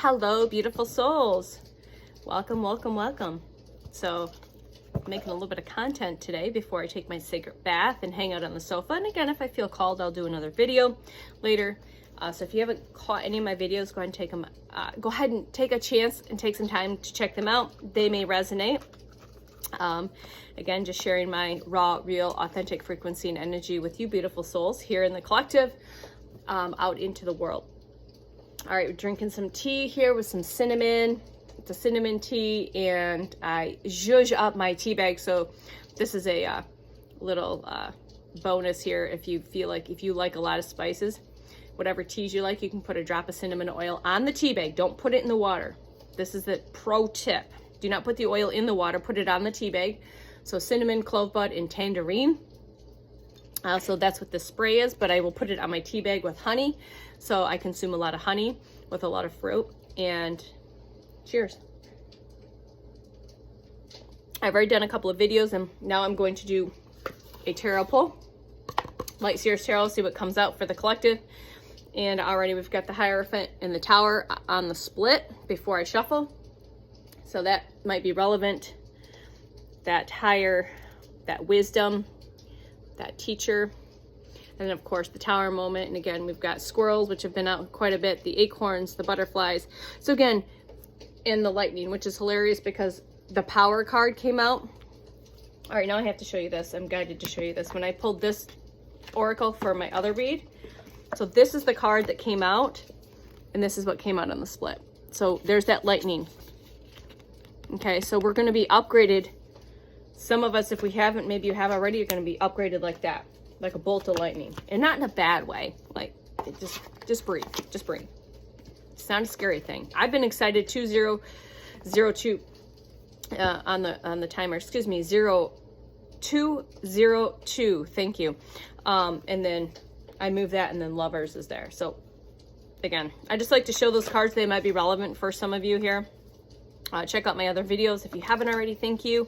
Hello, beautiful souls. Welcome, welcome, welcome. So, making a little bit of content today before I take my sacred bath and hang out on the sofa. And again, if I feel called, I'll do another video later. So if you haven't caught any of my videos, go ahead and take them. Go ahead and take a chance and take some time to check them out. They may resonate. Again, just sharing my raw, real, authentic frequency and energy with you beautiful souls here in the collective, out into the world. All right, we're drinking some tea here with some cinnamon. It's a cinnamon tea, and I zhuzh up my tea bag. So this is a little bonus here. If you feel like, if you like a lot of spices, whatever teas you like, you can put a drop of cinnamon oil on the tea bag. Don't put it in the water. This is the pro tip. Do not put the oil in the water, put it on the tea bag. So cinnamon, clove bud, and tangerine. So that's what the spray is, but I will put it on my tea bag with honey. So I consume a lot of honey with a lot of fruit. And cheers. I've already done a couple of videos, and now I'm going to do a tarot pull. Light Seers Tarot, see what comes out for the collective. And already we've got the Hierophant and the Tower on the split before I shuffle. So that might be relevant. That higher, that wisdom, that teacher. And then of course the Tower moment. And again, we've got squirrels, which have been out quite a bit, the acorns, the butterflies. So again, and the lightning, which is hilarious because the Power card came out. All right, now I have to show you this. I'm guided to show you this. When I pulled this oracle for my other read, so this is the card that came out, and this is what came out on the split. So there's that lightning. Okay, so we're going to be upgraded. Some of us, if we haven't, maybe you have already, you're going to be upgraded like that, like a bolt of lightning, and not in a bad way. Like, just breathe, just breathe. It's not a scary thing. I've been excited. 2002 on the timer. Excuse me, 0202. Thank you. And then I move that, and then Lovers is there. So again, I just like to show those cards. They might be relevant for some of you here. Check out my other videos if you haven't already. Thank you.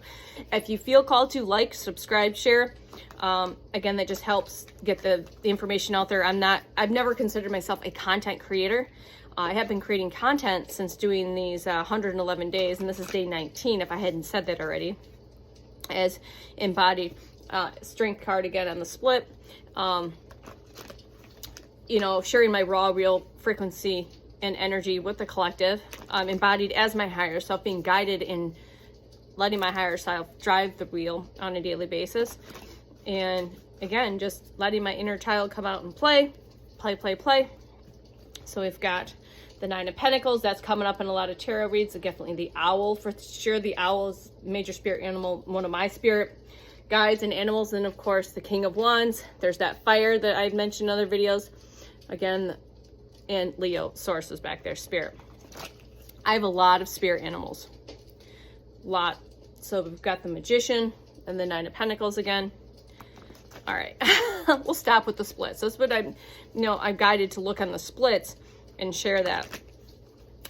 If you feel called to, like, subscribe, share. Again, that just helps get the information out there. I've never considered myself a content creator. I have been creating content since doing these 111 days, and this is day 19, if I hadn't said that already, as embodied strength card again on the split. You know, sharing my raw, real frequency and energy with the collective, embodied as my higher self, being guided in letting my higher self drive the wheel on a daily basis. And again, just letting my inner child come out and play. So we've got the Nine of Pentacles. That's coming up in a lot of tarot reads. So definitely the owl, for sure. The owl is major spirit animal, one of my spirit guides and animals. And of course, the King of Wands. There's that fire that I've mentioned in other videos. Again, and Leo, source is back there, spirit. I have a lot of spirit animals. Lot. So we've got the Magician and the Nine of Pentacles again. All right, we'll stop with the splits. That's what I'm guided to look on the splits and share that.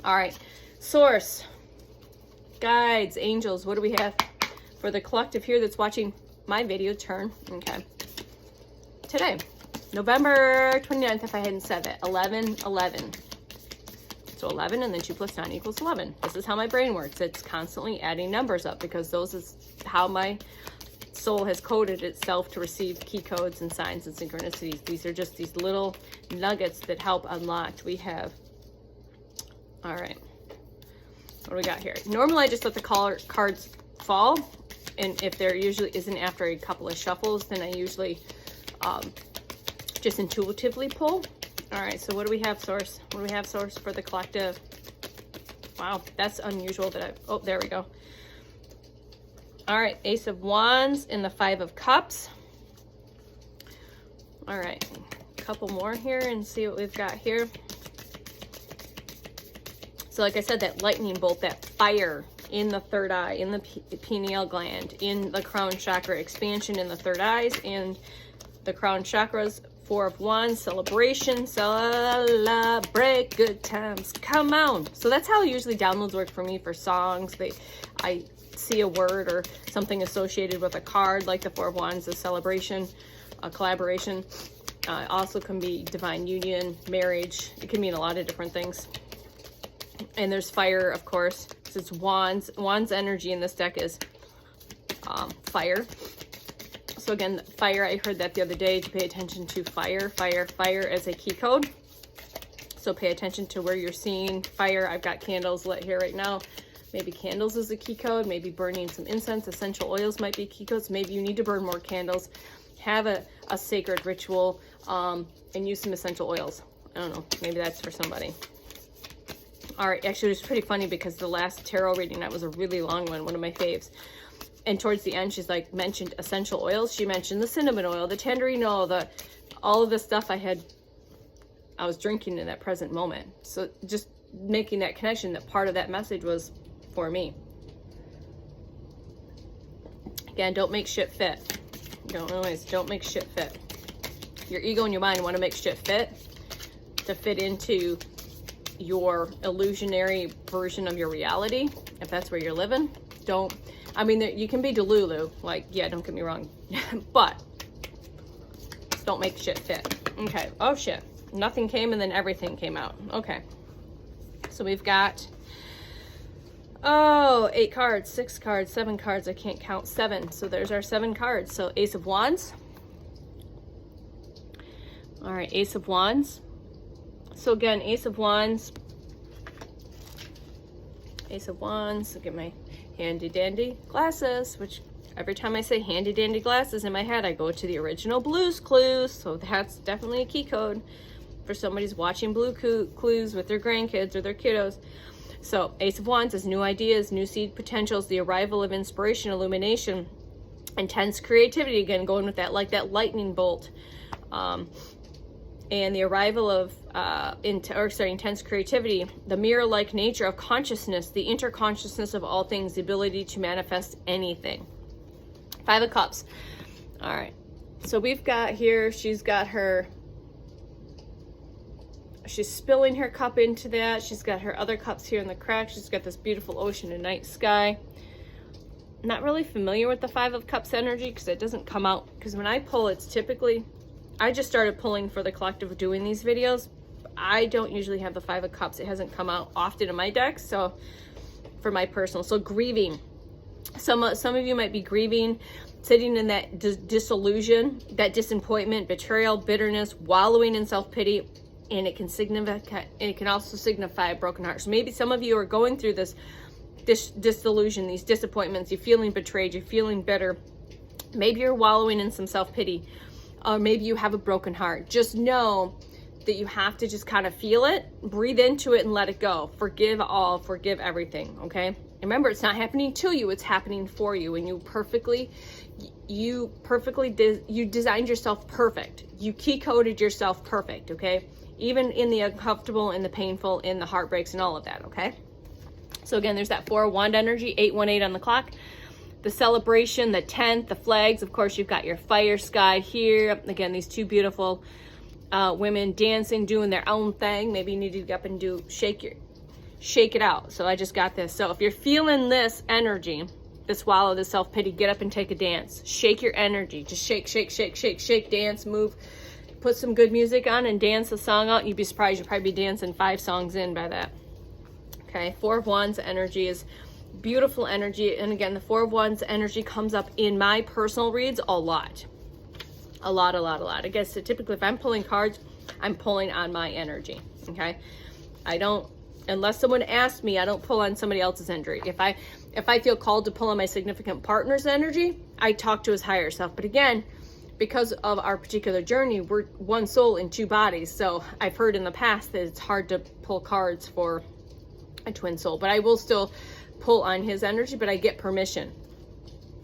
All right, source, guides, angels. What do we have for the collective here that's watching my video turn? Okay, today, November 29th, if I hadn't said that, 11/11. So 11 and then 2 plus 9 equals 11. This is how my brain works. It's constantly adding numbers up because those is how my soul has coded itself to receive key codes and signs and synchronicities. These are just these little nuggets that help unlock. We have, all right, what do we got here? Normally I just let the cards fall, and if there usually isn't after a couple of shuffles, then I usually just intuitively pull. All right, so what do we have, source? What do we have, source, for the collective? Wow, that's unusual that oh, there we go. All right, Ace of Wands and the Five of Cups. All right, a couple more here and see what we've got here. So like I said, that lightning bolt, that fire in the third eye, in the pineal gland, in the crown chakra, expansion in the third eyes, and the crown chakras. Four of Wands, celebration, celebrate good times, come on. So that's how usually downloads work for me for songs. I see a word or something associated with a card, like the Four of Wands, a celebration, a collaboration. Also can be divine union, marriage. It can mean a lot of different things. And there's fire, of course, because it's wands. Wands energy in this deck is fire. So again, fire, I heard that the other day, to pay attention to fire as a key code. So pay attention to where you're seeing fire. I've got candles lit here right now. Maybe candles is a key code. Maybe burning some incense, essential oils might be key codes. Maybe you need to burn more candles. Have a sacred ritual and use some essential oils. I don't know. Maybe that's for somebody. All right. Actually, it was pretty funny because the last tarot reading, that was a really long one of my faves. And towards the end, she's like mentioned essential oils. She mentioned the cinnamon oil, the tangerine oil, all of the stuff I was drinking in that present moment. So just making that connection that part of that message was for me. Again, don't make shit fit. Don't make shit fit. Your ego and your mind want to make shit fit to fit into your illusionary version of your reality. If that's where you're living, I mean, you can be Delulu, like, yeah, don't get me wrong, but don't make shit fit. Okay. Oh shit. Nothing came and then everything came out. Okay. So we've got, 8 cards, 6 cards, 7 cards. I can't count 7. So there's our 7 cards. So Ace of Wands. All right. Ace of Wands. So again, Ace of Wands. Ace of Wands. Look at my handy dandy glasses, which every time I say handy dandy glasses in my head, I go to the original Blue's Clues. So that's definitely a key code for somebody's watching Blue Clues with their grandkids or their kiddos. So Ace of Wands is new ideas, new seed potentials, the arrival of inspiration, illumination, intense creativity. Again, going with that, like that lightning bolt. And the arrival of intense creativity, the mirror-like nature of consciousness, the interconsciousness of all things, the ability to manifest anything. 5 of Cups. All right. So we've got here, she's spilling her cup into that. She's got her other cups here in the crack. She's got this beautiful ocean and night sky. Not really familiar with the 5 of Cups energy because it doesn't come out. Because when I pull, it's typically... I just started pulling for the collective doing these videos. I don't usually have the 5 of Cups. It hasn't come out often in my deck. So for my personal, so grieving. Some of you might be grieving, sitting in that disillusion, that disappointment, betrayal, bitterness, wallowing in self-pity, and it can also signify a broken heart. So maybe some of you are going through this disillusion, these disappointments. You're feeling betrayed. You're feeling bitter. Maybe you're wallowing in some self-pity. Or maybe you have a broken heart. Just know that you have to just kind of feel it, breathe into it, and let it go. Forgive all, forgive everything, okay? And remember, it's not happening to you, it's happening for you. And you designed yourself perfect. You key coded yourself perfect, okay? Even in the uncomfortable, in the painful, in the heartbreaks, and all of that, okay? So again, there's that 4 of Wand energy, 818 on the clock. The celebration, the tent, the flags. Of course, you've got your fire sky here. Again, these 2 beautiful women dancing, doing their own thing. Maybe you need to get up and shake it out. So I just got this. So if you're feeling this energy, this wallow, this self-pity, get up and take a dance. Shake your energy. Just shake, shake, shake, shake, shake, dance, move. Put some good music on and dance the song out. You'd be surprised. You'll probably be dancing 5 songs in by that. Okay, 4 of Wands energy is beautiful energy. And again, the 4 of Wands energy comes up in my personal reads a lot. I guess so typically if I'm pulling cards, I'm pulling on my energy. Okay. Unless someone asks me, I don't pull on somebody else's energy. If I feel called to pull on my significant partner's energy, I talk to his higher self. But again, because of our particular journey, we're one soul in 2 bodies. So I've heard in the past that it's hard to pull cards for a twin soul, but I will still pull on his energy, but I get permission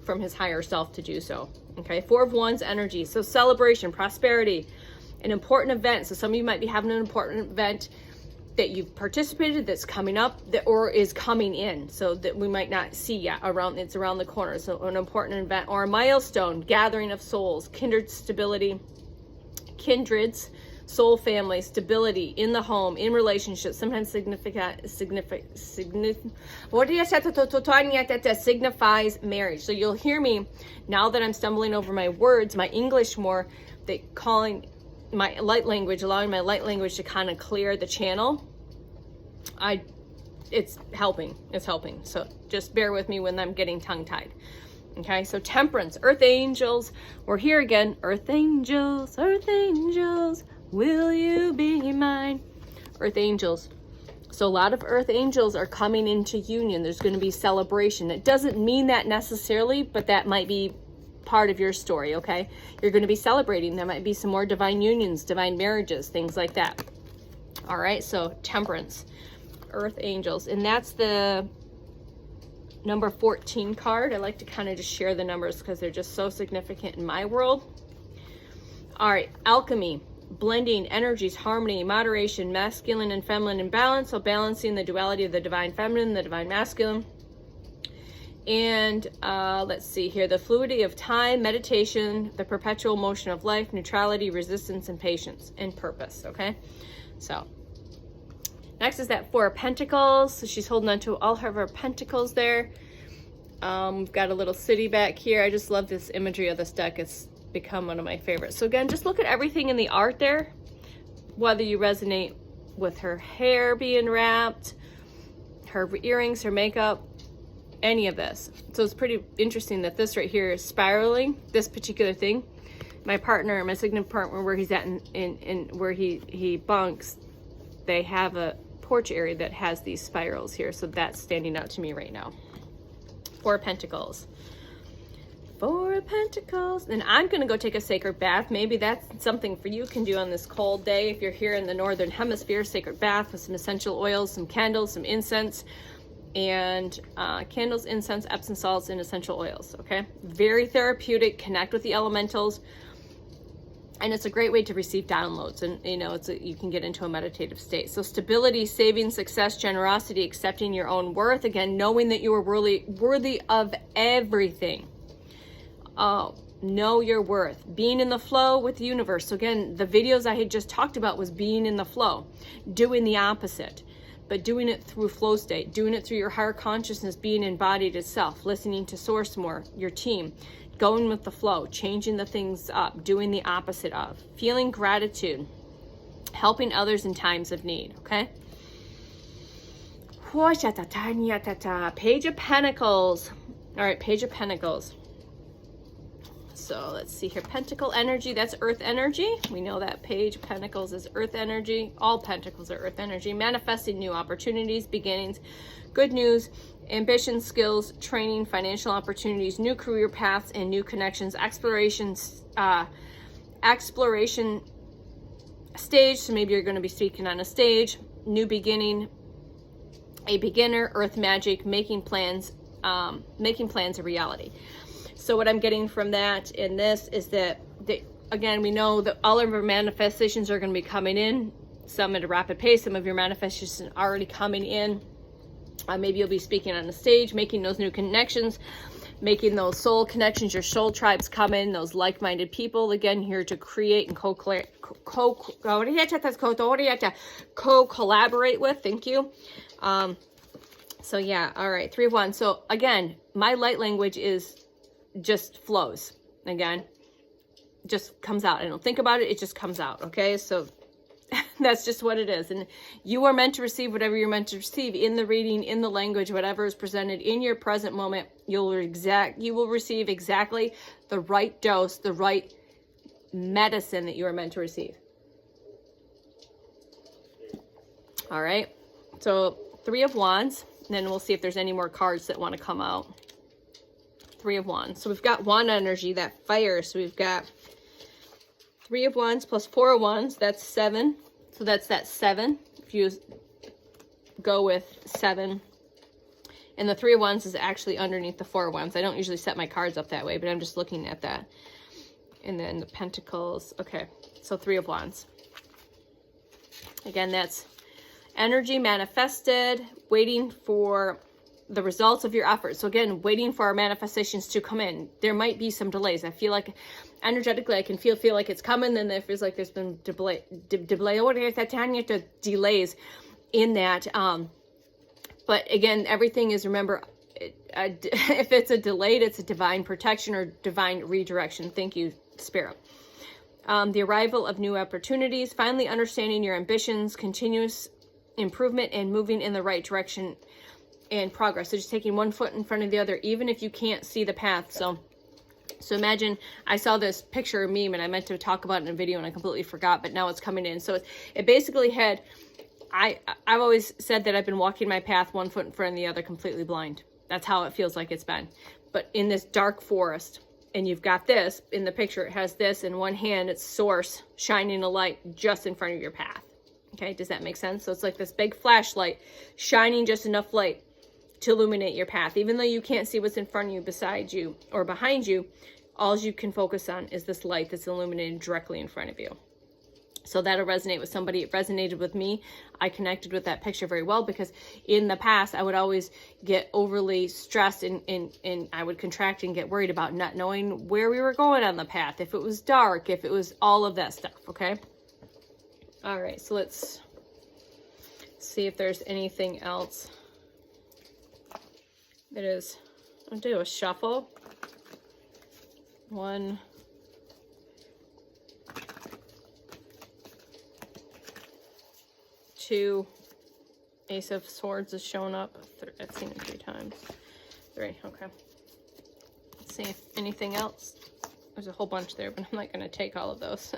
from his higher self to do so. Okay, 4 of Wands energy. So celebration, prosperity, an important event. So some of you might be having an important event that you've participated, that's coming up, or is coming in, so that we might not see yet. It's around the corner. So an important event or a milestone, gathering of souls, kindred stability, kindreds, soul family, stability in the home, in relationships, sometimes signifies marriage. So you'll hear me, now that I'm stumbling over my words, my English more, that calling my light language, allowing my light language to kind of clear the channel. I it's helping. It's helping. So just bear with me when I'm getting tongue-tied. Okay, so Temperance, Earth Angels. We're here again. Earth Angels, will you be mine? Earth Angels. So a lot of Earth Angels are coming into union. There's going to be celebration. It doesn't mean that necessarily, but that might be part of your story, okay? You're going to be celebrating. There might be some more divine unions, divine marriages, things like that. All right, so Temperance, Earth Angels. And that's the number 14 card. I like to kind of just share the numbers because they're just so significant in my world. All right, Alchemy. Blending energies, harmony, moderation, masculine and feminine in balance. So balancing the duality of the divine feminine, the divine masculine. And let's see here, the fluidity of time, meditation, the perpetual motion of life, neutrality, resistance, and patience, and purpose. Okay, so next is that Four of Pentacles. So she's holding on to all of her pentacles there. We've got a little city back here. I just love this imagery of this deck. It's become one of my favorites. So again, just look at everything in the art there, whether you resonate with her hair being wrapped, her earrings, her makeup, any of this. So it's pretty interesting that this right here is spiraling, this particular thing. My partner, my significant partner, where he's at in where he bunks, they have a porch area that has these spirals here. So that's standing out to me right now. Four of Pentacles. Four of Pentacles. And I'm going to go take a sacred bath. Maybe that's something for you can do on this cold day. If you're here in the Northern Hemisphere, sacred bath with some essential oils, some candles, some incense, and candles, incense, Epsom salts, and essential oils. Okay. Very therapeutic. Connect with the elementals. And it's a great way to receive downloads. And, you know, you can get into a meditative state. So stability, saving, success, generosity, accepting your own worth. Again, knowing that you are worthy of everything. Know your worth, being in the flow with the universe. So again, the videos I had just talked about was being in the flow, doing the opposite, but doing it through flow state, doing it through your higher consciousness, being embodied itself, listening to source more, your team, going with the flow, changing the things up, doing the opposite of, feeling gratitude, helping others in times of need. Okay. Page of Pentacles. All right, Page of Pentacles. So let's see here. Pentacle energy, that's earth energy. We know that Page of Pentacles is earth energy. All pentacles are earth energy. Manifesting new opportunities, beginnings, good news, ambition, skills, training, financial opportunities, new career paths, and new connections. Exploration stage. So maybe you're going to be speaking on a stage. New beginning, a beginner, earth magic, making plans a reality. So what I'm getting from that in this is that, again, we know that all of our manifestations are going to be coming in, some at a rapid pace. Some of your manifestations are already coming in. Maybe you'll be speaking on the stage, making those new connections, making those soul connections, your soul tribes come in, those like-minded people, again, here to create and co-collaborate with. Thank you. So yeah, all right, Three of Wands. So again, my light language is just flows. Again, just comes out. I don't think about it, it just comes out. Okay, so that's just what it is. And you are meant to receive whatever you're meant to receive in the reading, in the language, whatever is presented in your present moment. You will receive exactly the right dose, the right medicine that you are meant to receive. All right, so Three of Wands, and then we'll see if there's any more cards that want to come out. Three of Wands. So we've got wand energy, that fire. So we've got Three of Wands plus Four of Wands. That's 7. So that's that 7. If you go with 7. And the Three of Wands is actually underneath the Four of Wands. I don't usually set my cards up that way, but I'm just looking at that. And then the Pentacles. Okay. So Three of Wands. Again, that's energy manifested, waiting for the results of your efforts. So again, waiting for our manifestations to come in. There might be some delays. I feel like energetically I can feel like it's coming, then it feels like there's been delays in that. But again, everything is, remember, if it's a delayed, it's a divine protection or divine redirection. Thank you, Spirit. The arrival of new opportunities, finally understanding your ambitions, continuous improvement and moving in the right direction and progress. So just taking one foot in front of the other, even if you can't see the path. So imagine, I saw this picture meme and I meant to talk about it in a video and I completely forgot, but now it's coming in. So it basically had, I've always said that I've been walking my path one foot in front of the other, completely blind. That's how it feels like it's been. But in this dark forest, and you've got this in the picture, it has this in one hand, it's source shining a light just in front of your path. Okay, does that make sense? So it's like this big flashlight shining just enough light to illuminate your path. Even though you can't see what's in front of you, beside you, or behind you, all you can focus on is this light that's illuminated directly in front of you. So that'll resonate with somebody. It resonated with me. I connected with that picture very well because in the past, I would always get overly stressed and I would contract and get worried about not knowing where we were going on the path, if it was dark, if it was all of that stuff, okay? All right, so let's see if there's anything else that is, I'll do a shuffle. 1, 2, Ace of Swords has shown up. I've seen it 3 times. 3, okay. Let's see if anything else. There's a whole bunch there, but I'm not going to take all of those.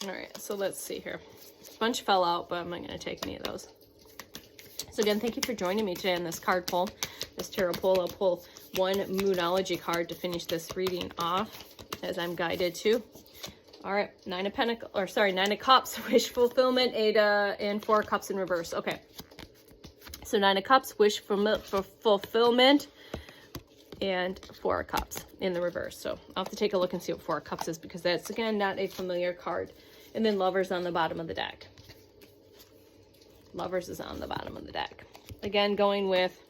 All right, so let's see here. A bunch fell out, but I'm not going to take any of those. So again, thank you for joining me today on this card pull, this tarot pull. I'll pull one Moonology card to finish this reading off, as I'm guided to. All right, 9 of Pentacles, or sorry, 9 of Cups, wish fulfillment, 8 and 4 of Cups in reverse. Okay, so 9 of Cups, wish for fulfillment, and 4 of Cups in the reverse. So I'll have to take a look and see what 4 of Cups is, because that's, again, not a familiar card. And then Lovers on the bottom of the deck. Lovers is on the bottom of the deck. Again, going with,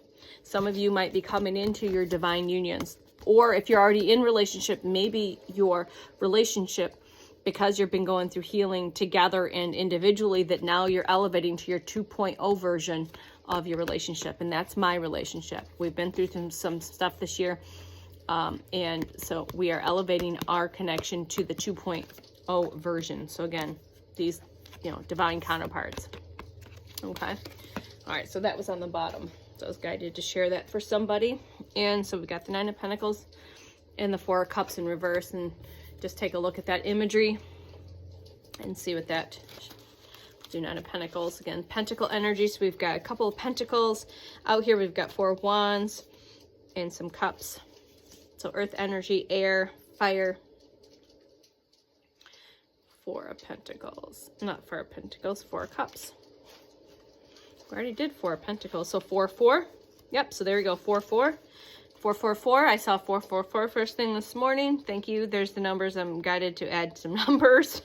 some of you might be coming into your divine unions. Or if you're already in relationship, maybe your relationship, because you've been going through healing together and individually, that now you're elevating to your 2.0 version of your relationship. And that's my relationship. We've been through some stuff this year. And so we are elevating our connection to the 2.0 version. So again, these, divine counterparts. Okay. All right. So that was on the bottom. So I was guided to share that for somebody. And so we got the 9 of Pentacles and the 4 of Cups in reverse, and just take a look at that imagery and see what that, do 9 of Pentacles. Again, Pentacle energy. So we've got a couple of Pentacles out here. We've got 4 of Wands and some Cups. So earth energy, air, fire. 4 of Pentacles, not 4 of Pentacles, 4 of Cups. We already did 4 of Pentacles, so 4, 4. Yep, so there we go, 4, 4. 4, 4, 4. I saw 4, 4, 4 first thing this morning. Thank you. There's the numbers. I'm guided to add some numbers.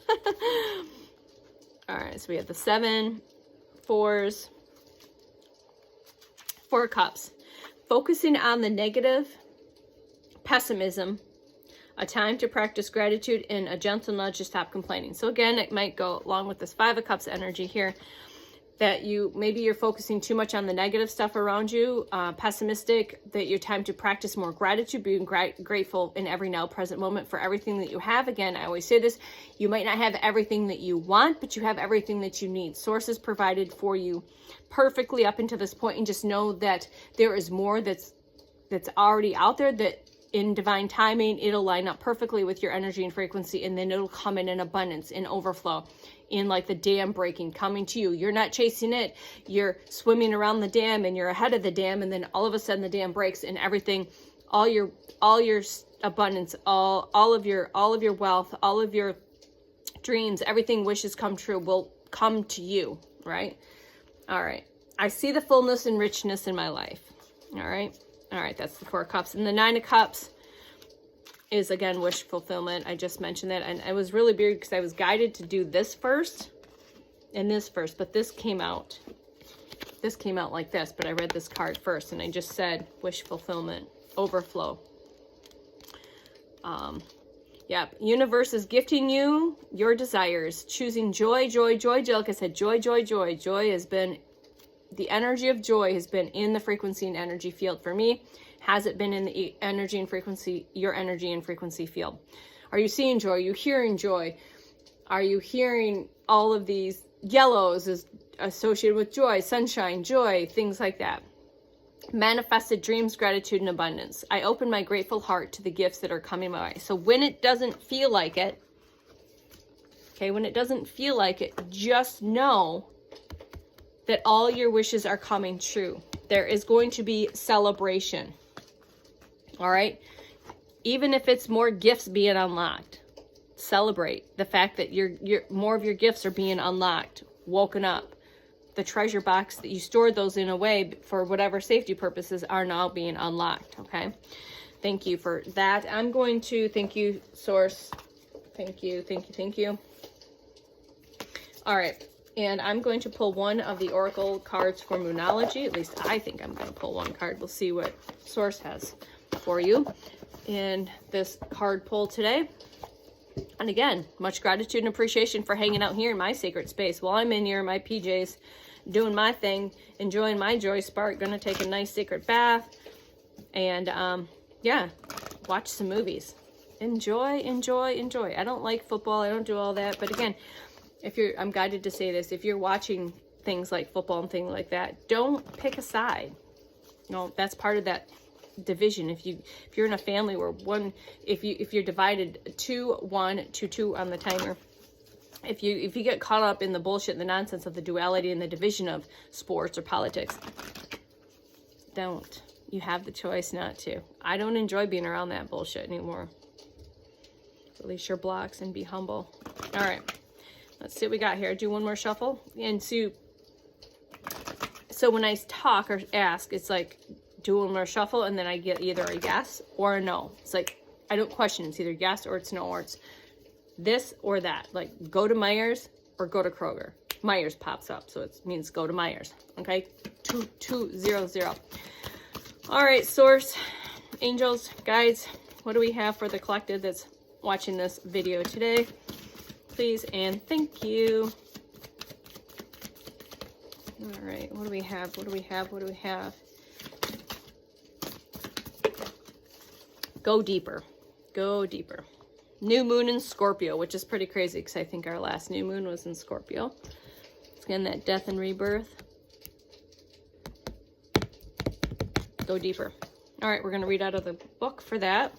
All right, so we have the 7, 4s, 4 of Cups. Focusing on the negative, pessimism, a time to practice gratitude, and a gentle nudge to stop complaining. So again, it might go along with this 5 of Cups energy here, that maybe you're focusing too much on the negative stuff around you, pessimistic, that you're time to practice more gratitude, being grateful in every now present moment for everything that you have. Again, I always say this, you might not have everything that you want, but you have everything that you need. Sources provided for you perfectly up until this point, and just know that there is more that's already out there, that in divine timing, it'll line up perfectly with your energy and frequency, and then it'll come in abundance, in overflow, in like the dam breaking, coming to you. You're not chasing it. You're swimming around the dam and you're ahead of the dam, and then all of a sudden the dam breaks and everything, all your abundance, all of your wealth, all of your dreams, everything wishes come true will come to you, right? All right. I see the fullness and richness in my life. All right. All right, that's the 4 of Cups. And the 9 of Cups is, again, wish fulfillment. I just mentioned that. And it was really weird because I was guided to do this first and this first. But this came out like this. But I read this card first. And I just said wish fulfillment, overflow. Yep. Universe is gifting you your desires. Choosing joy, joy, joy, joy. Like I said, joy, joy, joy. Joy has been... The energy of joy has been in the frequency and energy field for me. Has it been in the energy and frequency, your energy and frequency field? Are you seeing joy? Are you hearing joy? Are you hearing all of these yellows is associated with joy, sunshine, joy, things like that. Manifested dreams, gratitude, and abundance. I open my grateful heart to the gifts that are coming my way. So when it doesn't feel like it, okay, when it doesn't feel like it, just know that all your wishes are coming true. There is going to be celebration. All right? Even if it's more gifts being unlocked, celebrate the fact that more of your gifts are being unlocked, woken up. The treasure box that you stored those in a way for whatever safety purposes are now being unlocked, okay? Thank you for that. I'm going to, thank you, Source. Thank you, thank you, thank you. All right, and I'm going to pull one of the Oracle cards for Moonology. At least I think I'm going to pull one card. We'll see what Source has for you in this card pull today. And again, much gratitude and appreciation for hanging out here in my sacred space while I'm in here in my PJs, doing my thing, enjoying my joy spark, gonna take a nice sacred bath, and yeah, watch some movies. Enjoy, enjoy, enjoy. I don't like football, I don't do all that, but again, I'm guided to say this, if you're watching things like football and things like that, don't pick a side. No, that's part of that division. If you're in a family where if you're divided 2-1 to 2 on the timer, if you get caught up in the bullshit and the nonsense of the duality and the division of sports or politics, don't. You have the choice not to. I don't enjoy being around that bullshit anymore. Release your blocks and be humble. All right, let's see what we got here. Do one more shuffle. And so when I talk or ask, it's like do one more shuffle, and then I get either a yes or a no. It's like, I don't question. It's either yes or it's no, or it's this or that. Like, go to Myers or go to Kroger. Myers pops up, so it means go to Myers. Okay? 2200. All right, Source, angels, guides, what do we have for the collective that's watching this video today? Please and thank you. All right, what do we have? What do we have? What do we have? Go deeper. Go deeper. New moon in Scorpio, which is pretty crazy because I think our last new moon was in Scorpio. Again, that death and rebirth. Go deeper. All right, we're going to read out of the book for that.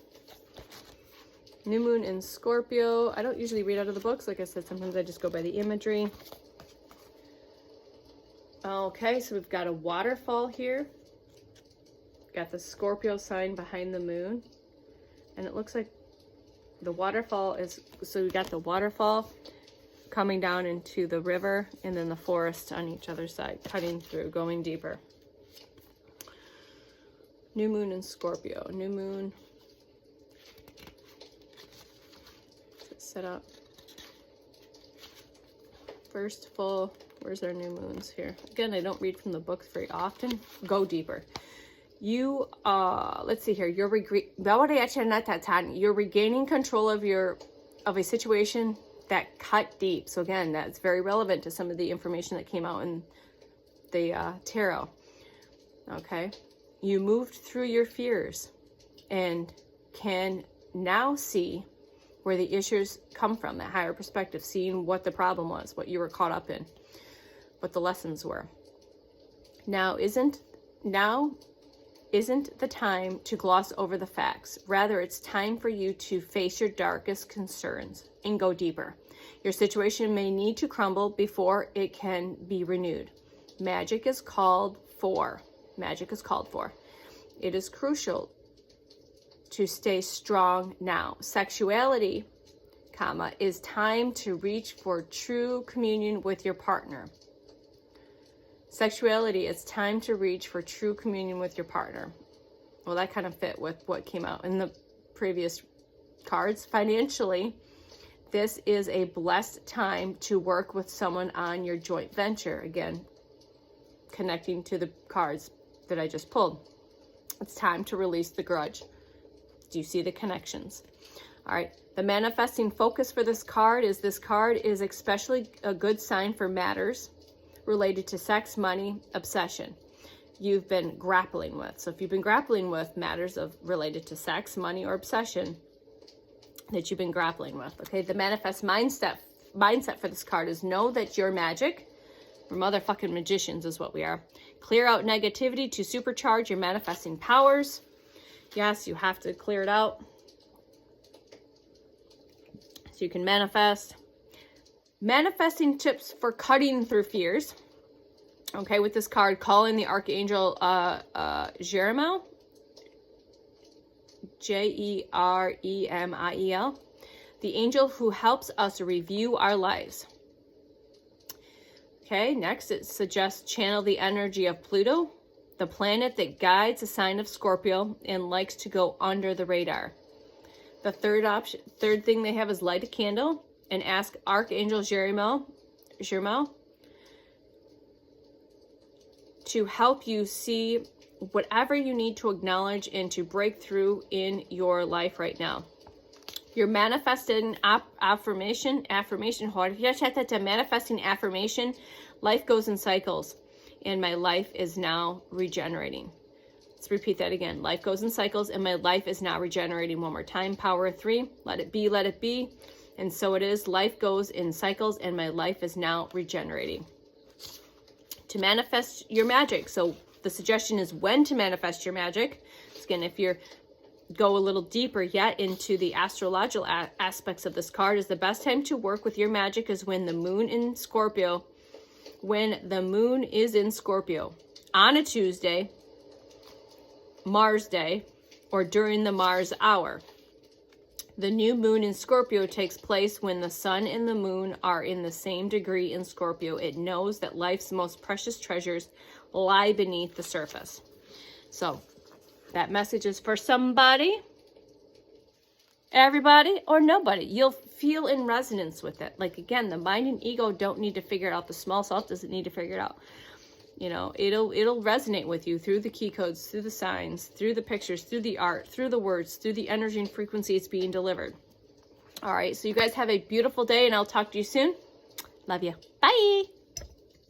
New moon in Scorpio. I don't usually read out of the books. Like I said, sometimes I just go by the imagery. Okay, so we've got a waterfall here. Got the Scorpio sign behind the moon. And it looks like the waterfall is, so we got the waterfall coming down into the river, and then the forest on each other side, cutting through, going deeper. New moon in Scorpio. New moon. Set up. First full. Where's our new moons here? Again, I don't read from the books very often. Go deeper. You, let's see here. You're regaining control of a situation that cut deep. So again, that's very relevant to some of the information that came out in the tarot. Okay. You moved through your fears and can now see where the issues come from, that higher perspective, seeing what the problem was, what you were caught up in, what the lessons were. Now isn't the time to gloss over the facts. Rather, it's time for you to face your darkest concerns and go deeper. Your situation may need to crumble before it can be renewed. Magic is called for. Magic is called for. It is crucial to stay strong now. Sexuality, is time to reach for true communion with your partner. Sexuality, it's time to reach for true communion with your partner. Well, that kind of fit with what came out in the previous cards. Financially, this is a blessed time to work with someone on your joint venture. Again, connecting to the cards that I just pulled. It's time to release the grudge. Do you see the connections? All right. The manifesting focus for this card is especially a good sign for matters related to sex, money, obsession you've been grappling with. So if you've been grappling with matters related to sex, money, or obsession that you've been grappling with, okay, the manifest mindset mindset for this card is know that you're magic. We're motherfucking magicians is what we are. Clear out negativity to supercharge your manifesting powers. Yes, you have to clear it out so you can manifest. Manifesting tips for cutting through fears. Okay, with this card, call in the Archangel Jeremiel. Jeremiel. The angel who helps us review our lives. Okay, next it suggests channel the energy of Pluto, the planet that guides the sign of Scorpio and likes to go under the radar. The third thing they have is light a candle and ask Archangel Jeremiel to help you see whatever you need to acknowledge and to break through in your life right now. You're manifesting manifesting affirmation. Life goes in cycles, and my life is now regenerating. Let's repeat that again. Life goes in cycles, and my life is now regenerating. One more time. Power of 3. Let it be, let it be. And so it is. Life goes in cycles, and my life is now regenerating. To manifest your magic. So the suggestion is when to manifest your magic. Again, if you're go a little deeper yet into the astrological aspects of this card, is the best time to work with your magic is when the moon in Scorpio, when the moon is in Scorpio on a Tuesday, Mars day, or during the Mars hour. The new moon in Scorpio takes place when the sun and the moon are in the same degree in Scorpio. It knows that life's most precious treasures lie beneath the surface. So that message is for somebody, everybody, or nobody. You'll feel in resonance with it. Like, again, the mind and ego don't need to figure it out. The small self doesn't need to figure it out. You know, it'll resonate with you through the key codes, through the signs, through the pictures, through the art, through the words, through the energy and frequency it's being delivered. All right, so you guys have a beautiful day, and I'll talk to you soon. Love you. Bye.